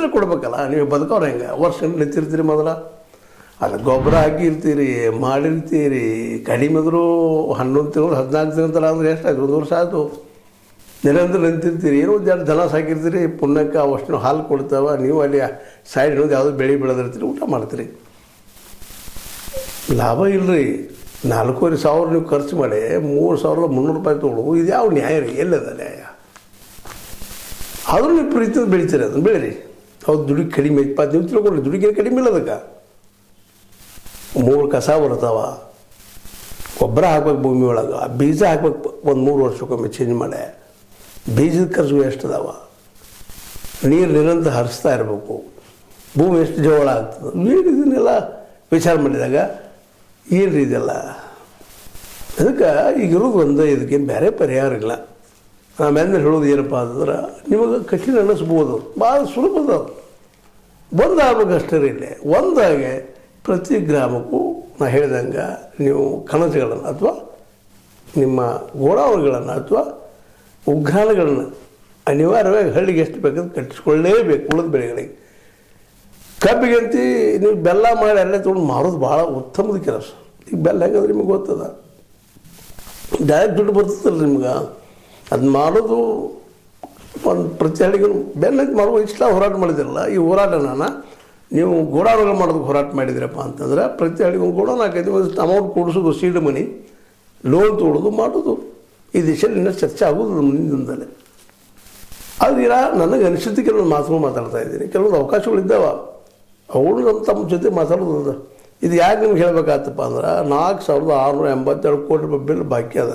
Cylinder ಕೊಡ್ಬೇಕಲ್ಲ, ನೀವು ಬದುಕವ್ರು ಹೆಂಗೆ? ವರ್ಷ ನಿಂತಿರ್ತೀರಿ ಮೊದಲ, ಅಲ್ಲ ಗೊಬ್ಬರ ಹಾಕಿರ್ತೀರಿ, ಮಾಡಿರ್ತೀರಿ, ಕಡಿಮೆ ಆದರೂ 11 ತಿಂಗಳು 14 ತಿಂಗಳು ಅಂದ್ರೆ ಎಷ್ಟಾಯ್ತು? 1 ವರ್ಷ ಆಯಿತು. ನಿರಂತರ ನಿಂತಿರ್ತೀರಿ, ಏನೋ ಒಂದು ಎರಡು ದನ ಸಾಕಿರ್ತೀರಿ, ಪುಣ್ಯಕ್ಕೆ ಅವಷ್ಟು ಹಾಲು ಕೊಡ್ತಾವೆ, ನೀವು ಅಲ್ಲಿ ಸೈಡ್ ಇನ್ನೊಂದು ಯಾವುದೋ ಬೆಳೆ ಬೆಳೆದಿರ್ತೀರಿ, ಊಟ ಮಾಡ್ತೀರಿ. ಲಾಭ ಇಲ್ಲರಿ. 4,500 ನೀವು ಖರ್ಚು ಮಾಡಿ 3,300 ರೂಪಾಯಿ ತೊಗೊಳ್ಳೋದು, ಇದು ಯಾವ ನ್ಯಾಯ ರೀ? ಎಲ್ಲದ ನ್ಯಾಯ? ಆದರೂ ನೀವು ಪ್ರೀತಿಯಿಂದ ಬೆಳಿತೀರಿ, ಅದನ್ನು ಬೆಳೀರಿ. ಹೌದು, ದುಡಿ ಕಡಿಮೆ ಐತೆ, ನೀವು ತಿಳ್ಕೊಂಡ್ರಿ, ದುಡಿಗೆ ಕಡಿಮೆ ಇಲ್ಲ. ಅದಕ್ಕೆ 3 ಕಸ ಬರ್ತಾವ, ಗೊಬ್ಬರ ಹಾಕ್ಬೇಕು ಭೂಮಿ ಒಳಗೆ, ಬೀಜ ಹಾಕ್ಬೇಕು ಒಂದು 3 ವರ್ಷಕ್ಕೊಮ್ಮೆ ಚೇಂಜ್ ಮಾಡಿ. ಬೀಜದ ಖರ್ಚು ಎಷ್ಟು ಅದಾವ, ನೀರು ನಿರಂತರ ಹರಿಸ್ತಾ ಇರಬೇಕು, ಭೂಮಿ ಎಷ್ಟು ಜೋಳ ಆಗ್ತದೆ, ಏನು ಇದನ್ನೆಲ್ಲ ವಿಚಾರ ಮಾಡಿದಾಗ ಏನು ರೀ ಇದೆಲ್ಲ? ಅದಕ್ಕೆ ಈಗಿರೋದು ಒಂದೇ, ಇದಕ್ಕೇನು ಬೇರೆ ಪರಿಹಾರ ಇಲ್ಲ. ಆಮೇಲೆ ಹೇಳೋದು ಏನಪ್ಪ ಅಂತಂದ್ರೆ, ನಿಮಗೆ ಕಠಿಣ ಅನ್ನಿಸ್ಬೋದು, ಭಾಳ ಸುಲಭದ, ಒಂದಾಗಬೇಕಷ್ಟೇ ರೀ. ಇಲ್ಲಿ ಒಂದಾಗೆ ಪ್ರತಿ ಗ್ರಾಮಕ್ಕೂ ನಾ ಹೇಳ್ದಂಗೆ ನೀವು ಕಣಜಗಳನ್ನು ಅಥವಾ ನಿಮ್ಮ ಗೋಡಾವಣಿಗಳನ್ನು ಅಥವಾ ಉಗ್ರಾಣಗಳನ್ನು ಅನಿವಾರ್ಯವಾಗಿ ಹಳ್ಳಿಗೆ ಎಷ್ಟು ಬೇಕಂತ ಕಟ್ಟಿಸ್ಕೊಳ್ಳೇಬೇಕು. ಉಳಿದ ಬೆಳೆಗಳಿಗೆ ಕಬ್ಬಿಗಂತ ನೀವು ಬೆಲ್ಲ ಮಾಡಿ ಅಲ್ಲೇ ತೊಗೊಂಡು ಮಾರೋದು ಭಾಳ ಉತ್ತಮದ ಕೆಲಸ. ಈಗ ಬೆಲ್ಲ ಹೆಂಗಂದ್ರೆ ನಿಮಗೆ ಗೊತ್ತದ, ಡೈರೆಕ್ಟ್ ದುಡ್ಡು ಬರ್ತದಲ್ಲ ನಿಮ್ಗೆ. ಅದು ಮಾಡೋದು ಒಂದು ಪ್ರತಿ ಹಳ್ಳಿಗೂ ಬೆಲ್ಲ ಮಾಡುವ ಇಷ್ಟ ಹೋರಾಟ ಮಾಡಿದಿರಲ್ಲ. ಈ ಹೋರಾಟನ ನೀವು ಗೋಡಾವಣಿಗಳು ಮಾಡೋದಕ್ಕೆ ಹೋರಾಟ ಮಾಡಿದಿರಪ್ಪ ಅಂತಂದ್ರೆ ಪ್ರತಿ ಹಳ್ಳಿಗೆ ಒಂದು ಗೋಡಾನ ಹಾಕೈತಿ, ಒಂದು ಅಮೌಂಟ್ ಕೊಡಿಸೋದು, ಸೀಡ್ ಮನಿ ಲೋನ್ ತೊಗೊಳೋದು ಮಾಡೋದು. ಈ ದಿಶೆಯಲ್ಲಿ ಇನ್ನೂ ಚರ್ಚೆ ಆಗೋದು ಮುಂದಿನ ದಿನದಲ್ಲಿ. ಆದರೆ ನನಗೆ ಅನಿಸಿದ್ದು ಕೆಲವೊಂದು ಮಾತುಗಳು ಮಾತಾಡ್ತಾ ಇದ್ದೀನಿ, ಕೆಲವೊಂದು ಅವಕಾಶಗಳಿದ್ದಾವೆ, ಅವಳು ನಮ್ಮ ತಮ್ಮ ಜೊತೆ ಮಾತಾಡೋದು. ಇದು ಯಾಕೆ ನಿಮ್ಗೆ ಹೇಳಬೇಕಾಗ್ತಪ್ಪ ಅಂದ್ರೆ 4,682 ಕೋಟಿ ರೂಪಾಯಿ ಬಿಲ್ ಬಾಕಿ ಅದ.